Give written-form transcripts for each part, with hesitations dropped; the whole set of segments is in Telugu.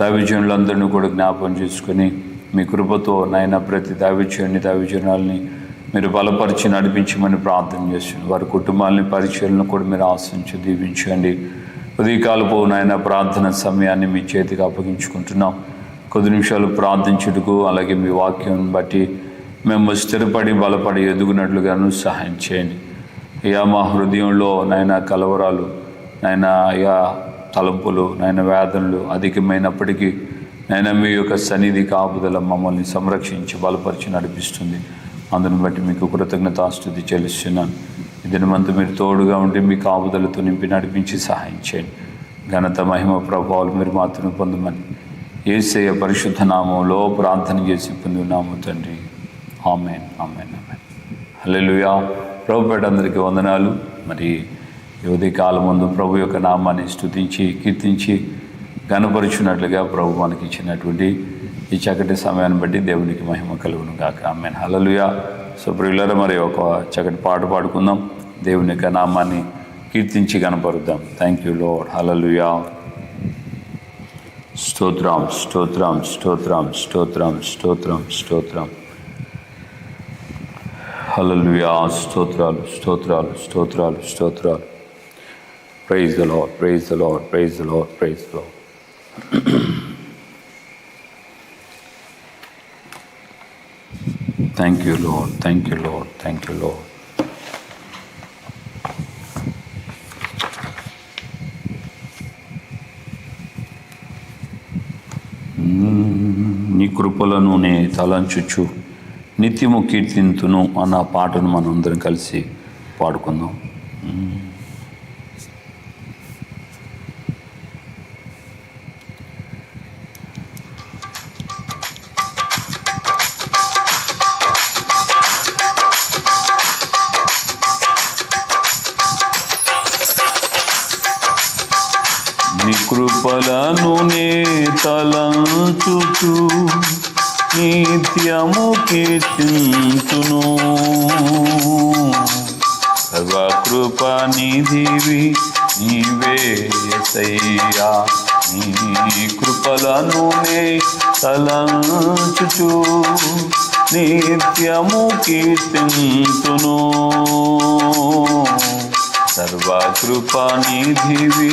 దైవజనులందరినీ కూడా జ్ఞాపకం చేసుకొని మీ కృపతో నాయన ప్రతి దైవజనాల్ని మీరు బలపరిచి నడిపించమని ప్రార్థన చేస్తున్నాను. వారి కుటుంబాలని పరిచయాలను కూడా మీరు ఆశించి దీవించండి. ఉదయకాలపు నాయన ప్రార్థన సమయాన్ని మీ చేతికి అప్పగించుకుంటున్నాం. కొద్ది నిమిషాలు ప్రార్థించుటకు, అలాగే మీ వాక్యం బట్టి మేము స్థిరపడి బలపడి ఎదుగునట్లుగాను సహాయం చేయండి. అయ్యా మా హృదయంలో నాయన కలవరాలు, నాయన అయ్యా తలంపులు, నాయన వేదనలు అధికమైనప్పటికీ నాయన మీ యొక్క సన్నిధి కాపుదల మమ్మల్ని సంరక్షించి బలపరిచి నడిపిస్తుంది. అందుని బట్టి మీకు కృతజ్ఞతాస్తుతి చెల్లిస్తున్నాను. దినమంతా మీరు తోడుగా ఉండి మీ కాపుదలతో నింపి నడిపించి సహాయం చేయండి. ఘనత మహిమ ప్రభావాలు మీరు మాత్రం పొందమని యేసయ్య పరిశుద్ధ నామంలో ప్రార్థన చేసి పొందున్నాము తండ్రి. ఆమేన్, ఆమేన్, ఆమేన్. హల్లెలూయా. ప్రభుపేట అందరికీ వందనాలు. మరి ఉదయ కాలం ముందు ప్రభు యొక్క నామాన్ని స్తుతించి కీర్తించి ఘనపరుచున్నట్లుగా ప్రభు మనకి ఇచ్చినటువంటి ఈ చక్కటి సమయాన్ని బట్టి దేవునికి మహిమ కలుగును గాక. ఆమేన్, హల్లెలూయా. సో ప్రియులారా, మరి ఒక చక్కటి పాట పాడుకుందాం. దేవుని యొక్క నామాన్ని కీర్తించి కనపరుద్దాం. Thank you Lord. హల్లెలూయా. స్తోత్రం, స్తోత్రం, స్తోత్రం, స్తోత్రం, స్తోత్రం, స్తోత్రం. హల్లెలూయా. స్తోత్రాలు, స్తోత్రాలు, స్తోత్రాలు, స్తోత్రాలు. Praise the lord, praise the lord, praise the lord, praise the lord. Thank you lord, thank you lord, thank you lord. నీ కృపలను నే తలంచుచు నిత్యము కీర్తింతును అన్న పాటను మనం అందరం కలిసి పాడుకుందాం. నీ కృపలను నే తలంచుచు నిత్యము కీర్తింతును. సర్వకృపానిధివి నీవే యేసయ్యా. నీ కృపలను నే తలంచుచు నిత్యము కీర్తింతును. సర్వకృపానిధివి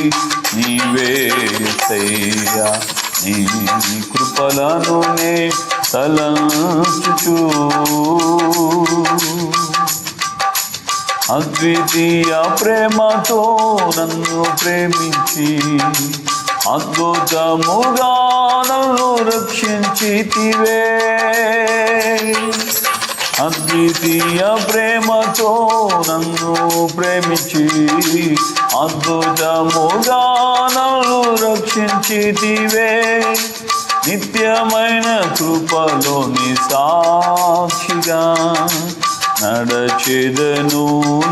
నీవే యేసయ్యా. నీ కృపలను నే తలంచుచు అద్వితీయ ప్రేమతో నన్ను ప్రేమించి అద్భుతముగా నన్ను రక్షించితివే. అద్వితీయ ప్రేమతో నన్ను ప్రేమించి అద్భుతముగా నన్ను రక్షించితివే. నిత్యమైన కృపలోని సాక్షిగా నడచెదను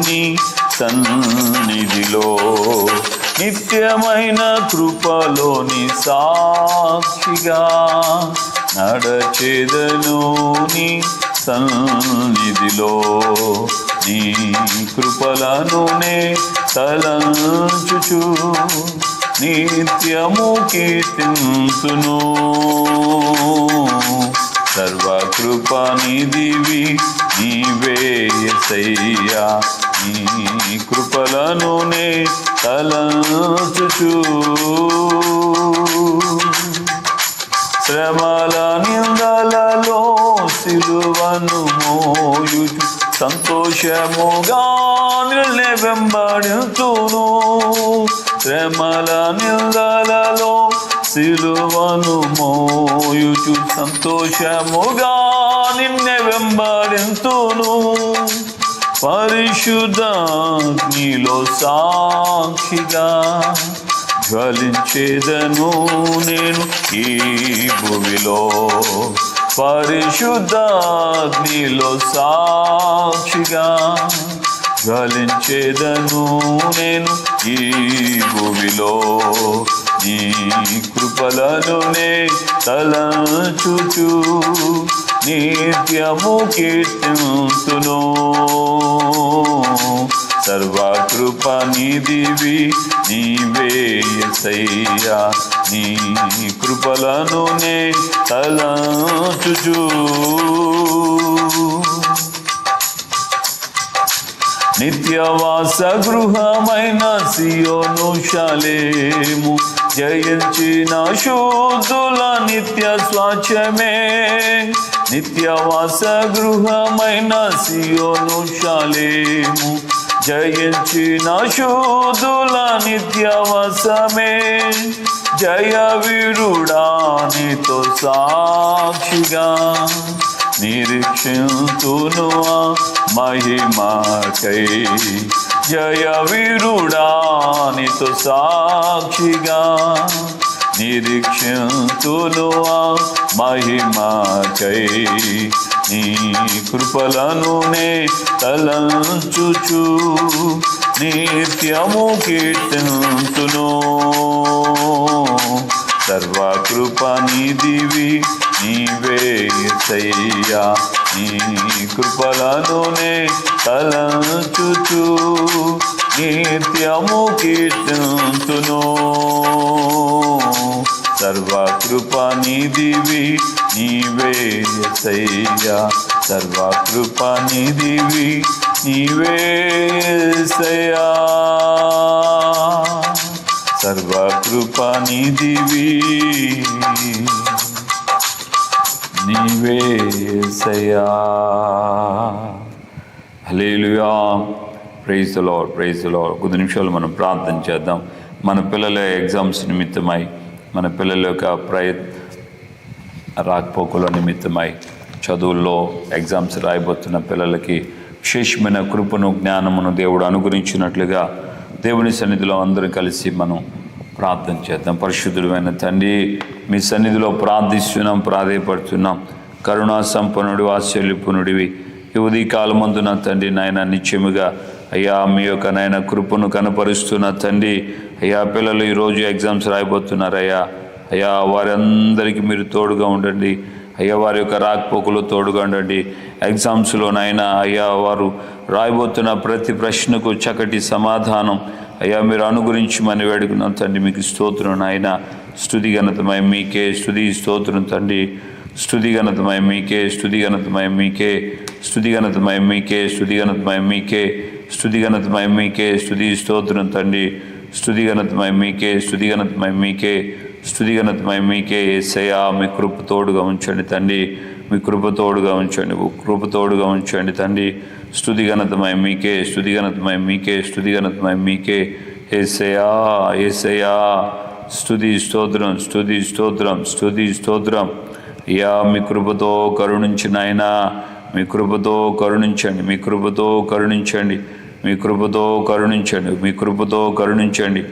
నీ సన్నిధిలో. నిత్యమైన కృపలోని సాక్షిగా నడచెదను నీ సన్నిధిలో. నీ కృపలను నే తలంచుచు నిత్యము కీర్తింతును. సర్వకృపానిధివి నీవే యేసయ్యా. నీ కృపలను నే తలంచుచు శ్రమల నిందలలో సిలువను మోయుచు సంతోషముగా నిన్నే వెంబడింతును. శ్రమల నిందలలో సిలువను మోయుచు సంతోషముగా నిన్నే వెంబడింతును. పరిశుద్ధాగ్నిలో సాక్షిగా జ్వలించేదను నేను ఈ భూమిలో. పరిశుద్ధాగ్నిలో సాక్షిగా జ్వలించేదను నేను ఈ భూమిలో. నీ కృపలను నే తలంచుచు నిత్యము కీర్తింతును. సర్వకృప నిధివి నీవే యేసయ్యా. నీ కృపలను నే తలంచుచు నిత్యవాస గృహమైన సియోను షాలేము జయించిన శూద్రుల నిత్య స్వాచ్యమే. నిత్యవాస గృహమైన సియోను షాలేము జయించిన శూద్రుల నిత్యవాసమే. జయ వీరుడా నీతో సాక్షిగా నిరీక్షింతును మహిమకై. జయ వీరుడా నీతో సాక్షిగా నిరీక్షింతును మహిమకై. నీ కృపలను నే తలంచుచు నిత్యము కీర్తింతును. సర్వకృప నిధివి నీవే యేసయ్యా. నీ కృపలను నే తలంచుచు నిత్యము కీర్తింతును. సర్వకృప నిధివి నీవే యేసయ్యా. సర్వకృప నిధివి నీవే యేసయ్యా. సర్వకృప నిధివి నీవే యేసయ్యా. Hallelujah. Praise the Lord, praise the Lord. కొద్ది నిమిషాలు మనం ప్రార్థన చేద్దాం. మన పిల్లల ఎగ్జామ్స్ నిమిత్తమై, మన పిల్లల యొక్క రాకపోకల నిమిత్తమై, చదువుల్లో ఎగ్జామ్స్ రాయబోతున్న పిల్లలకి విశేషమైన కృపను జ్ఞానమును దేవుడు అనుగ్రహించినట్లుగా దేవుని సన్నిధిలో అందరం కలిసి మనం ప్రార్థన చేద్దాం. పరిశుద్ధుడైన తండ్రి, మీ సన్నిధిలో ప్రార్థిస్తున్నాం, ప్రాధేయపడుతున్నాం. కరుణా సంపన్నుడు, వాత్సల్యపూర్ణుడివి ఈ ఉదయకాలమందున తండ్రి నాయన నిత్యముగా అయ్యా మీ యొక్క నాయన కృపను కనపరుస్తున్న తండ్రి. అయ్యా పిల్లలు ఈరోజు ఎగ్జామ్స్ రాయబోతున్నారయ్యా. అయ్యా వారందరికీ మీరు తోడుగా ఉండండి. అయ్యా వారి యొక్క రాకపోకలు తోడుగా ఉండండి. ఎగ్జామ్స్లో నాయన అయ్యా వారు రాయబోతున్న ప్రతి ప్రశ్నకు చక్కటి సమాధానం అయ్యా మీరు అనుగురించమని వేడుకున్నాం తండ్రి. మీకు స్తోత్రం నాయన. స్తుతి ఘనతమై మీకే, స్తుతి స్తోత్రం తండ్రి. స్తుతి ఘనతమై మీకే, స్తుతి ఘనతమై మీకే, స్తుతి ఘనతమై మీకే, స్తుతి ఘనతమై మీకే, స్తుతి ఘనతమై మీకే, స్తుతి స్తోత్రం తండ్రి. స్తుతి ఘనతమై మీకే, స్తుతి ఘనతమై మీకే, స్తుతి ఘనతమై మీకే. యేసయ్యా మీ కృప తోడుగా ఉంచండి తండ్రి. మీ కృప తోడుగా ఉంచండి, కృప తోడుగా ఉంచండి తండ్రి. స్తుతి ఘనతమై మీకే, స్తుతి ఘనతమై మీకే, స్తుతి ఘనతమై మీకే. యేసయ్యా, యేసయ్యా స్తుతి స్తోత్రం, స్తుతి స్తోత్రం, స్తుతి స్తోత్రం. అయ్యా మీ కృపతో కరుణించిన ఆయన, మీ కృపతో కరుణించండి, మీ కృపతో కరుణించండి, మీ కృపతో కరుణించండి, మీ కృపతో కరుణించండి,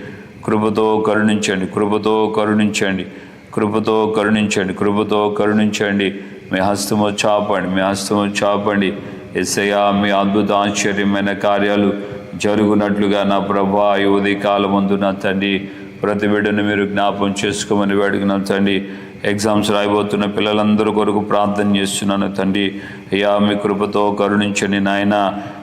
కృపతో కరుణించండి, కృపతో కరుణించండి, కృపతో కరుణించండి, కృపతో కరుణించండి. మీ హస్తము చాపండి, మీ హస్తము చాపండి. యేసయ్యా మీ అద్భుత ఆశ్చర్యమైన కార్యాలు జరుగునట్లుగా నా ప్రభా ఈ ఉదయకాలమందు నా తండ్రి ప్రతి బిడ్డను మీరు జ్ఞాపం చేసుకోమని వేడుకున్నాం తండ్రి. ఎగ్జామ్స్ రాయబోతున్న పిల్లలందరూ కొరకు ప్రార్థన చేస్తున్నాను తండ్రి. అయ్యా మీ కృపతో కరుణించండి నాయన.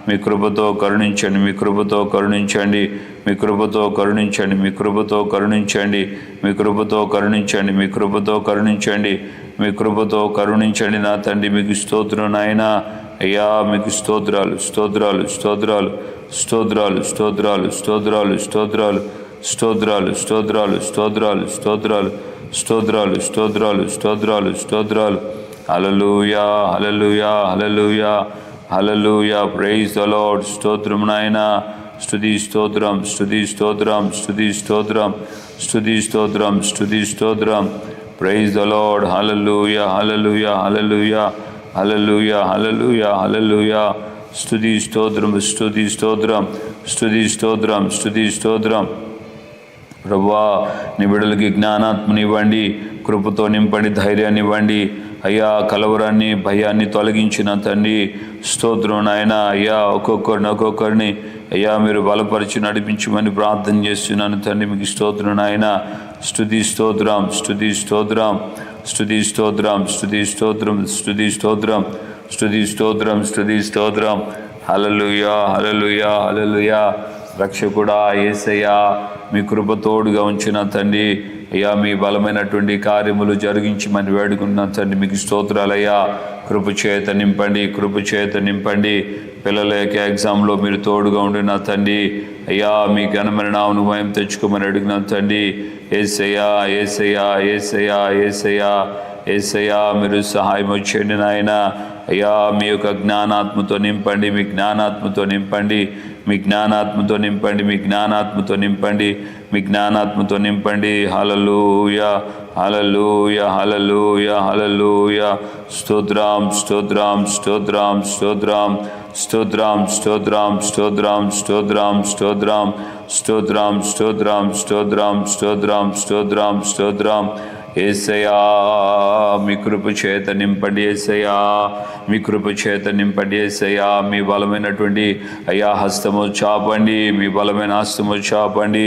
మీ కృపతో కరుణించండి, మీ కృపతో కరుణించండి, మీ కృపతో కరుణించండి, మీ కృపతో కరుణించండి, మీ కృపతో కరుణించండి, మీ కృపతో కరుణించండి, మీ కృపతో కరుణించండి నా తండ్రి. మీకు స్తోత్రం నాయన. అయ్యా మీకు స్తోత్రాలు, స్తోత్రాలు, స్తోత్రాలు, స్తోత్రాలు, స్తోత్రాలు, స్తోత్రాలు, స్తోత్రాలు, స్తోత్రాలు, స్తోత్రాలు, స్తోత్రాలు, స్తోత్రాలు, స్తోత్రాలు, స్తోత్రాలు, స్తోత్రాలు, స్తోత్రాలు. Hallelujah, hallelujah, hallelujah, hallelujah. Praise the Lord. స్తోత్రం నాయన. స్తుతి స్తోత్రం, స్తుతి స్తోత్రం, స్తుతి స్తోత్రం, స్తుతి స్తోత్రం, స్తుతి స్తోత్రం. Praise the Lord. Hallelujah, hallelujah, hallelujah, hallelujah, hallelujah, hallelujah. స్తుతి స్తోత్రం, స్తుతి స్తోత్రం, స్తుతి స్తోత్రం, స్తుతి స్తోత్రం. ప్రభువా నీ బిడ్డలకి జ్ఞానాత్మనివ్వండి, కృపతో నింపండి, ధైర్యాన్ని ఇవ్వండి. అయ్యా కలవరాన్ని, భయాన్ని తొలగించిన తండ్రి స్తోత్రం నాయన. అయ్యా ఒక్కొక్కరిని అయ్యా మీరు బలపరిచి నడిపించమని ప్రార్థన చేస్తున్నాను తండ్రి. మీకు స్తోత్రం నాయన. స్తుతి స్తోత్రం, స్తుతి స్తోత్రం, స్తుతి స్తోత్రం, స్తుతి స్తోత్రం, స్తుతి స్తోత్రం, స్తుతి స్తోత్రం, స్తుతి స్తోత్రం. హల్లెలూయా, హల్లెలూయా, హల్లెలూయా. రక్షకుడా యేసయ్యా, మీ కృప తోడుగా ఉంచిన తండ్రి అయ్యా, మీ బలమైనటువంటి కార్యములు జరిగించమని వేడుకున్న తండ్రి మీకు స్తోత్రాలయ్యా. కృప చేత నింపండి, కృప చేత నింపండి. పిల్లల యొక్క ఎగ్జామ్లో మీరు తోడుగా ఉండిన తండ్రి అయ్యా, మీ ఘనమైన నామమును మహిమ తెచ్చుకోమని అడిగిన తండ్రి యేసయ్యా, యేసయ్యా, యేసయ్యా, యేసయ్యా, యేసయ్యా, మీరు సహాయం వచ్చేయండి నాయన. అయ్యా, మీ యొక్క జ్ఞానాత్మతో నింపండి, మీ జ్ఞానాత్మతో నింపండి, మీ జ్ఞానాత్మతో నింపండి, మీ జ్ఞానాత్మతో నింపండి, మీ జ్ఞానాత్మతో నింపండి. హల్లెలూయా, హల్లెలూయా, హల్లెలూయా, హల్లెలూయా. స్తోత్రం, స్తోత్రం, స్తోత్రం, స్తోత్రం, స్తోత్రం, స్తోత్రం, స్తోత్రం, స్తోత్రం, స్తోత్రం, స్తోత్రం, స్తోత్రం, స్తోత్రం, స్తోత్రం, స్తోత్రం, స్తోత్రం. యేసయ్యా, మీ కృప చేత నింపండి యేసయ్యా, మీ కృప చేత నింపండి యేసయ్యా. మీ బలమైనటువంటి అయ్యా హస్తము చాపండి, మీ బలమైన హస్తము చాపండి.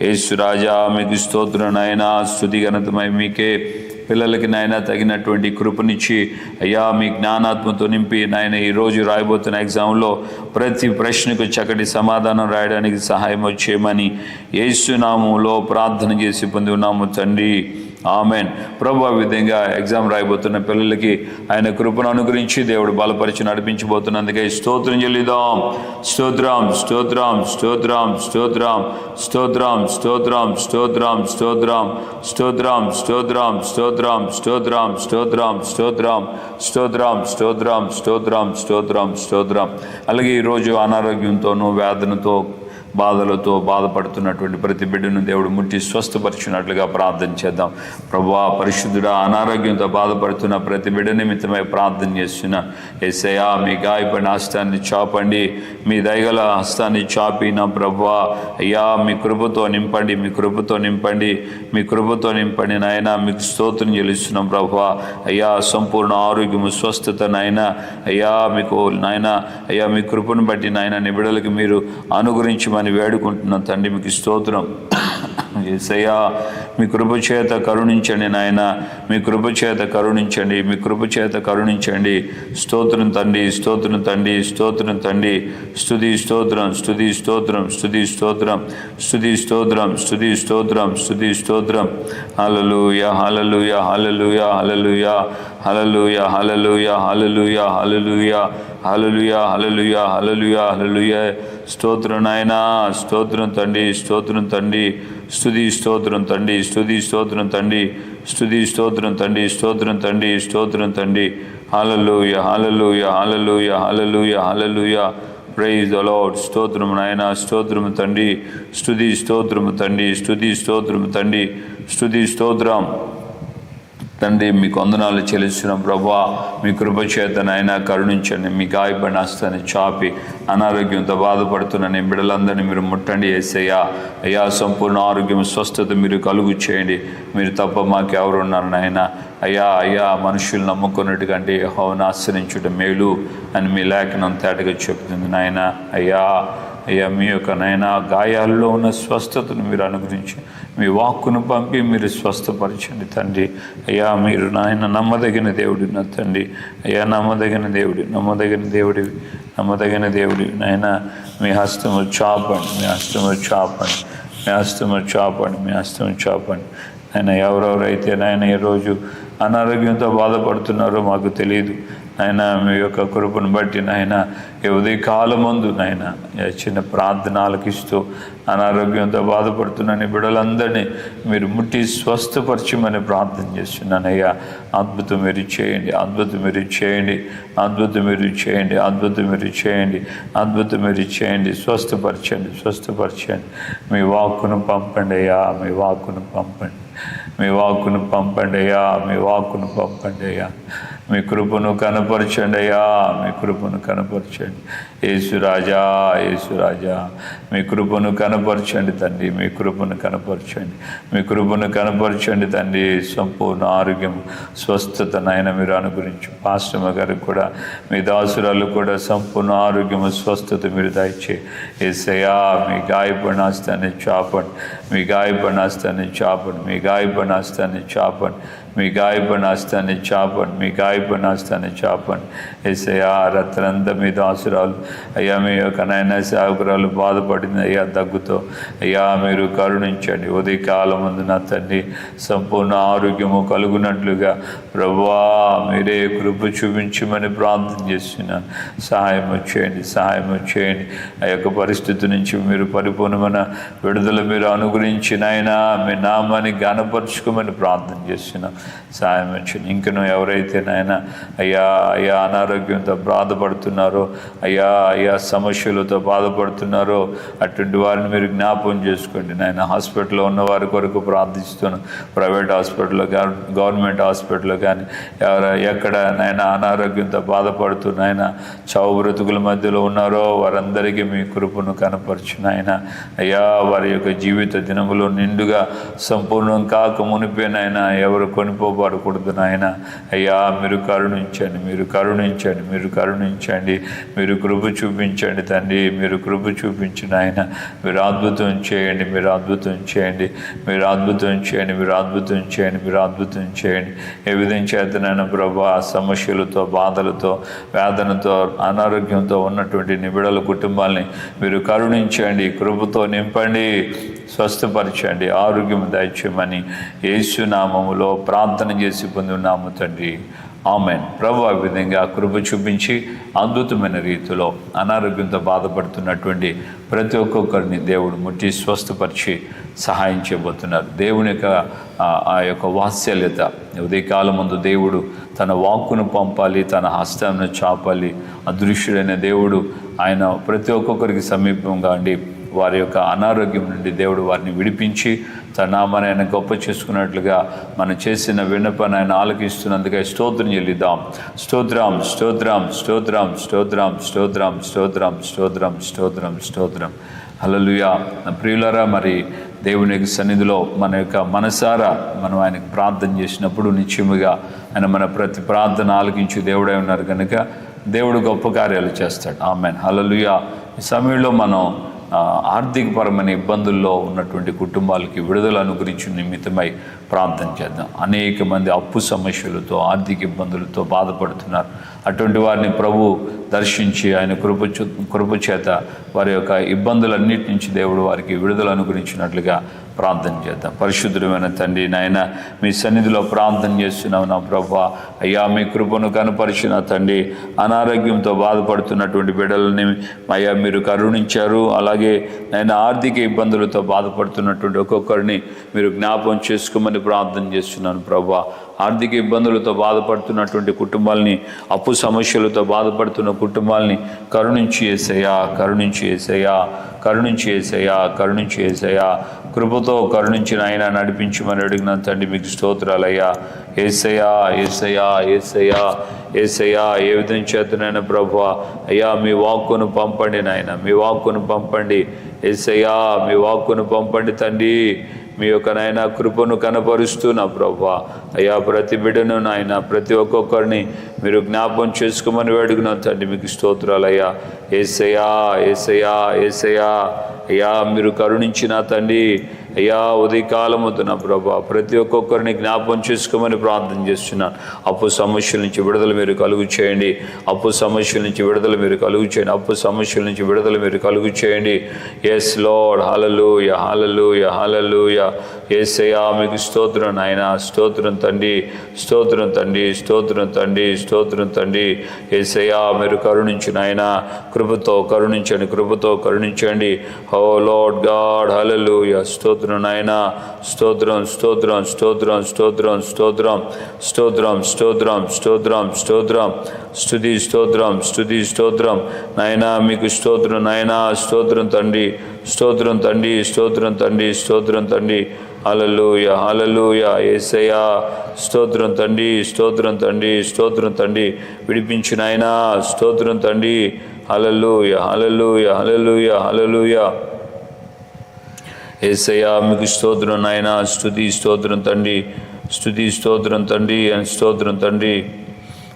యేసు రాజా, మీకు స్తోత్రం నాయనా, స్తుతి ఘనతమై మీకే. పిల్లలకి నాయన తగినటువంటి కృపనిచ్చి అయ్యా, మీ జ్ఞానాత్మతో నింపి నాయన ఈరోజు రాయబోతున్న ఎగ్జామ్లో ప్రతి ప్రశ్నకు చక్కటి సమాధానం రాయడానికి సహాయం వచ్చేయమని యేసు నామములో ప్రార్థన చేసి పొంది ఉన్నాము తండ్రి, ఆమెన్. ప్రభు ఆ విధంగా ఎగ్జామ్ రాయబోతున్న పిల్లలకి ఆయన కృపను అనుగ్రహించి దేవుడు బలపరిచి నడిపించబోతున్నందుకే స్తోత్రం చెల్లిద్దాం. స్తోత్రం, స్తోత్రం, స్తోత్రం, స్తోత్రం, స్తోత్రం, స్తోత్రం, స్తోత్రం, స్తోత్రం, స్తోత్రం, స్తోత్రం, స్తోత్రం, స్తోత్రం, స్తోత్రం, స్తోత్రం, స్తోత్రం, స్తోత్రం, స్తోత్రం, స్తోత్రం, స్తోత్రం. అలాగే ఈరోజు అనారోగ్యంతోనూ వ్యాధులతో బాధలతో బాధపడుతున్నటువంటి ప్రతి బిడ్డను దేవుడు ముట్టి స్వస్థపరిచినట్లుగా ప్రార్థన చేద్దాం. ప్రభువా పరిశుద్ధుడా, అనారోగ్యంతో బాధపడుతున్న ప్రతి బిడ్డ నిమిత్తమై ప్రార్థన చేస్తున్న యేసయ్యా, మీ గాయపడిన హస్తాన్ని చాపండి, మీ దయగల హస్తాన్ని చాపి నా ప్రభువా అయ్యా, మీ కృపతో నింపండి, మీ కృపతో నింపండి, మీ కృపతో నింపండి నాయన. మీకు స్తోత్రం చెల్లిస్తున్నాం ప్రభువా అయ్యా. సంపూర్ణ ఆరోగ్యము, స్వస్థత నాయన అయ్యా మీకు నాయన అయ్యా, మీ కృపను బట్టి నాయన నీ బిడ్డలకి మీరు అనుగ్రహించమని వేడుకుంటున్నాం తండ్రి, మీకు స్తోత్రం. యేసయ్యా, మీ కృప చేత కరుణించండి నాయన, మీ కృప చేత కరుణించండి, మీ కృప చేత కరుణించండి. స్తోత్రం తండ్రి, స్తోత్రం తండ్రి, స్తోత్రం తండ్రి. స్తుతి స్తోత్రం, స్తుతి స్తోత్రం, స్తుతి స్తోత్రం, స్తుతి స్తోత్రం, స్తుతి స్తోత్రం, స్తుతి స్తోత్రం. హల్లెలూయా, hallelujah, hallelujah, hallelujah, hallelujah, hallelujah, hallelujah, hallelujah, hallelujah, hallelujah, hallelujah, హల్లెలూయా. స్తోత్రం నాయనా, స్తోత్రం తండ్రి, స్తోత్రం తండ్రి. స్తుతి స్తోత్రం తండ్రి, స్తుతి స్తోత్రం తండ్రి, స్తుతి స్తోత్రం తండ్రి, స్తోత్రం తండ్రి, స్తోత్రం తండ్రి. Hallelujah, hallelujah, hallelujah, hallelujah, hallelujah. Praise the Lord. స్తోత్రం నాయన, స్తోత్రము తండ్రి, స్తుతి స్తోత్రము తండ్రి, స్తుతి స్తోత్రము తండ్రి, స్తుతి స్తోత్రం తండ్రి. మీకు వందనాలు చెల్లిస్తున్నాం ప్రభువా. మీ కృప చేత నాయన కరుణించండి, మీ గాయపడిన హస్తాన్ని చాపి అనారోగ్యంతో బాధపడుతున్న నీ బిడ్డలందరినీ మీరు ముట్టండి యేసయ్యా. అయ్యా, సంపూర్ణ ఆరోగ్యం, స్వస్థత మీరు కలుగు చేయండి. మీరు తప్ప మాకెవరు ఉన్నారు నాయన అయ్యా. అయ్యా, మనుషులు నమ్ముకున్నట్టుకంటే యెహోవాను ఆశ్రయించుట మేలు అని మీ లేఖనం తేటగా చెప్తుంది నాయన. అయ్యా అయ్యా, మీ యొక్క నాయన గాయాల్లో ఉన్న స్వస్థతను మీరు అనుగ్రహించి మీ వాక్కును పంపి మీరు స్వస్థపరచండి తండ్రి. అయ్యా, మీరు నాయన నమ్మదగిన దేవుడి నా తండ్రి. అయ్యా, నమ్మదగిన దేవుడి, నమ్మదగిన దేవుడి, నమ్మదగిన దేవుడి నాయన. మీ హస్తము చాపండి, మీ హస్తము చాపండి, మీ హస్తము చాపండి, మీ హస్తము చాపండి ఆయన. ఎవరెవరైతే నాయన ఈరోజు అనారోగ్యంతో బాధపడుతున్నారో మాకు తెలియదు నాయన, మీ యొక్క కృపను బట్టి నాయన ఈ ఉదయకాలం ముందు నాయన చిన్న ప్రార్థన ఆలకిస్తూ అనారోగ్యంతో బాధపడుతున్న నీ బిడ్డలందరినీ మీరు ముట్టి స్వస్థపరచమని ప్రార్థన చేస్తున్నానయ్యా. అద్భుతం మీరు చేయండి, అద్భుతం మీరు చేయండి, అద్భుతం మీరు చేయండి, అద్భుతం మీరు చేయండి, అద్భుతం మీరు చేయండి. స్వస్థపరచండి, స్వస్థపరచండి. మీ వాక్కును పంపండి అయ్యా, మీ వాక్కును పంపండి, మీ వాక్కును పంపండి అయ్యా, మీ వాక్కును పంపండి అయ్యా. మీ కృపను కనపరచండి అయ్యా, మీ కృపను కనపరచండి యేసురాజా, యేసురాజా. మీ కృపను కనపరచండి తండ్రి, మీ కృపను కనపరచండి, మీ కృపను కనపరచండి తండ్రి. సంపూర్ణ ఆరోగ్యం, స్వస్థత నాయన మీరు అనుగ్రహించు. పాస్టమ్మ గారికి కూడా, మీ దాసురాలు కూడా సంపూర్ణ ఆరోగ్యము, స్వస్థత మీరు దయచే యేసయ్యా. మీ గాయపడిన హస్తాన్ని చాపండి, మీ గాయపడిన హస్తాన్ని చాపండి, మీ గాయపడిన హస్తాన్ని చాపండి, మీ గాయపడిన హస్తాన్ని చాపండి, మీ గాయపడిన హస్తాన్ని చాపండి. యేసయ్యా రాత్రంతా మీ దాసురాలు అయ్యా మీ యొక్క నాయన సేవకురాలు బాధపడింది అయ్యా దగ్గుతో. అయ్యా మీరు కరుణించండి. ఉదయకాలం ముందు నా తండ్రి సంపూర్ణ ఆరోగ్యము కలుగునట్లుగా ప్రభువా మీరే కృప చూపించమని ప్రార్థన చేస్తున్నాను. సహాయం చేయండి, సహాయం చేయండి. ఆ యొక్క పరిస్థితి నుంచి మీరు పరిపూర్ణమైన విడుదల మీరు అనుగ్రహించి నాయన మీ నామాన్ని ఘనపరుచుకోమని ప్రార్థన చేస్తున్నాం. సహాయం చేయండి. ఇంకనూ ఎవరైతే నాయన అయ్యా అయ్యా అనారోగ్యంతో బాధపడుతున్నారో, అయ్యా సమస్యలతో బాధపడుతున్నారో అటువంటి వారిని మీరు జ్ఞాపకం చేసుకోండి నాయన. హాస్పిటల్లో ఉన్న వారి కొరకు ప్రార్థిస్తున్నాను. ప్రైవేట్ హాస్పిటల్లో గవర్నమెంట్ హాస్పిటల్లో కానీ ఎక్కడ నాయన అనారోగ్యంతో బాధపడుతూ నాయన చావు బ్రతుకుల మధ్యలో ఉన్నారో వారందరికీ మీ కృపను కనపరచు నాయన. అయ్యా వారి యొక్క జీవిత దినములో నిండుగా సంపూర్ణం కాక మునిపోయినాయన ఎవరు కొనిపోబడకూడదు నాయన. అయ్యా మీరు కరుణించండి, మీరు కరుణించండి, మీరు కరుణించండి, మీరు కృప చూపించండి తండ్రి, మీరు కృప చూపించండి ఆయన. మీరు అద్భుతం చేయండి, మీరు అద్భుతం చేయండి, మీరు అద్భుతం చేయండి, మీరు అద్భుతం చేయండి, మీరు అద్భుతం చేయండి. ఏ విధంగా చేతనైనా ప్రభా సమస్యలతో బాధలతో వేదనతో అనారోగ్యంతో ఉన్నటువంటి నిబిడల కుటుంబాలని మీరు కరుణించండి, కృపతో నింపండి, స్వస్థపరచండి, ఆరోగ్యం దయచేయమని యేసు నామములో ప్రార్థన చేసి పొంది ఉన్నాము తండ్రి. ఆమెన్. ప్రభు ఆ విధంగా కృప చూపించి అద్భుతమైన రీతిలో అనారోగ్యంతో బాధపడుతున్నటువంటి ప్రతి ఒక్కొక్కరిని దేవుడు ముట్టి స్వస్థపరిచి సహాయం చేయబోతున్నారు. దేవుని యొక్క ఆ యొక్క వాత్సల్యత ఉదయకాలం ముందు దేవుడు తన వాక్కును పంపాలి, తన హస్తాన్ని చాపాలి. అదృశ్యుడైన దేవుడు ఆయన ప్రతి ఒక్కొక్కరికి సమీపంగా ఉండి వారి యొక్క అనారోగ్యం నుండి దేవుడు వారిని విడిపించి తన నామాన్ని ఆయన గొప్ప చేసుకున్నట్లుగా మనం చేసిన విన్నపాన్ని ఆయన ఆలకిస్తున్నందుకే స్తోత్రం చెల్లిద్దాం. స్తోత్రం, స్తోత్రం, స్తోత్రం, స్తోత్రం, స్తోత్రం, స్తోత్రం, స్తోత్రం, స్తోత్రం, స్తోత్రం. హల్లెలూయా. ప్రియులారా, మరి దేవుని సన్నిధిలో మన యొక్క మనసారా మనం ఆయనకు ప్రార్థన చేసినప్పుడు నిశ్చయముగా ఆయన మన ప్రతి ప్రార్థన ఆలకించి దేవుడై ఉన్నారు కనుక దేవుడు గొప్ప కార్యాలు చేస్తాడు. ఆమేన్. హల్లెలూయా. ఈ సమయంలో మనం ఆర్థికపరమైన ఇబ్బందుల్లో ఉన్నటువంటి కుటుంబాలకి విడుదల అనుగ్రహించిన నిమిత్తమై ప్రార్థన చేద్దాం. అనేక మంది అప్పు సమస్యలతో ఆర్థిక ఇబ్బందులతో బాధపడుతున్నారు. అటువంటి వారిని ప్రభు దర్శించి ఆయన కృప చేత వారి యొక్క ఇబ్బందులన్నిటి నుంచి దేవుడు వారికి విడుదల అనుగ్రహించినట్లుగా ప్రార్థన చేద్దాం. పరిశుద్ధమైన తండ్రి నాయన మీ సన్నిధిలో ప్రార్థన చేస్తున్నాం నా ప్రభువా. అయ్యా మీ కృపను కనపరిచిన తండ్రి అనారోగ్యంతో బాధపడుతున్నటువంటి బిడ్డలని అయ్యా మీరు కరుణించారు. అలాగే నాయన ఆర్థిక ఇబ్బందులతో బాధపడుతున్నటువంటి ఒక్కొక్కరిని మీరు జ్ఞాపకం చేసుకోమని ప్రార్థన చేస్తున్నాను ప్రభువా. ఆర్థిక ఇబ్బందులతో బాధపడుతున్నటువంటి కుటుంబాలని, అప్పు సమస్యలతో బాధపడుతున్న కుటుంబాలని కరుణించి యేసయ్యా, కరుణించి యేసయ్యా, కరుణించి యేసయ్యా, కరుణించి యేసయ్యా, కృపతో కరుణించిన ఆయన నడిపించమని అడిగిన తండ్రి మీకు స్తోత్రాలయ్యా. యేసయ్యా, యేసయ్యా, యేసయ్యా, యేసయ్యా, ఏ విధంగా చేతనైనా ప్రభువా అయ్యా మీ వాక్కును పంపండి నాయన, మీ వాక్కును పంపండి యేసయ్యా, మీ వాక్కును పంపండి తండ్రి. మీ యొక్క నాయన కృపను కనపరుస్తూ నా ప్రభువా అయ్యా ప్రతి బిడ్డను నాయన ప్రతి ఒక్కొక్కరిని మీరు జ్ఞాపకం చేసుకోమని అడుగున తండ్రి మీకు స్తోత్రాలయ్యా. యేసయ్యా, యేసయ్యా, యేసయ్యా, అయ్యా మీరు కరుణించిన తండ్రి అయ్యా ఉదయకాలం వద్దున ప్రభా ప్రతి ఒక్కొక్కరిని జ్ఞాపకం చేసుకోమని ప్రార్థన చేస్తున్నాను. అప్పు సమస్యల నుంచి విడుదల మీరు కలుగు చేయండి, అప్పు సమస్యల నుంచి విడుదల మీరు కలుగు చేయండి, అప్పు సమస్యల నుంచి విడుదల మీరు కలుగు చేయండి. ఎస్ లార్డ్, హల్లెలూయా, హల్లెలూయా, హల్లెలూయా. యేసయ్యా మీకు స్తోత్రం నాయన, స్తోత్రం తండ్రి, స్తోత్రం తండ్రి, స్తోత్రం తండ్రి, స్తోత్రం తండ్రి. యేసయ్యా మీరు కరుణించు నాయన, కృపతో కరుణించండి, కృపతో కరుణించండి. ఓ లార్డ్ గాడ్, హల్లెలూయా. స్తోత్రం నాయన, స్తోత్రం, స్తోత్రం, స్తోత్రం, స్తోత్రం, స్తోత్రం, స్తోత్రం, స్తోత్రం, స్తోత్రం, స్తోత్రం, స్తుతి స్తోత్రం, స్తుతి స్తోత్రం నాయన మీకు స్తోత్రం నాయన, స్తోత్రం తండ్రి, స్తోత్రం తండ్రి, స్తోత్రం తండ్రి, స్తోత్రం తండ్రి. హల్లెలూయా, హల్లెలూయా. యేసయ్యా స్తోత్రం తండ్రి, స్తోత్రం తండ్రి, స్తోత్రం తండ్రి. విడిపించు నాయనా, స్తోత్రం తండ్రి. హల్లెలూయా, హల్లెలూయా, హల్లెలూయా, హల్లెలూయా. యేసయ్యా మీకు స్తోత్రం నాయన, స్తుతి స్తోత్రం తండ్రి, స్తుతి స్తోత్రం తండ్రి అని స్తోత్రం తండ్రి.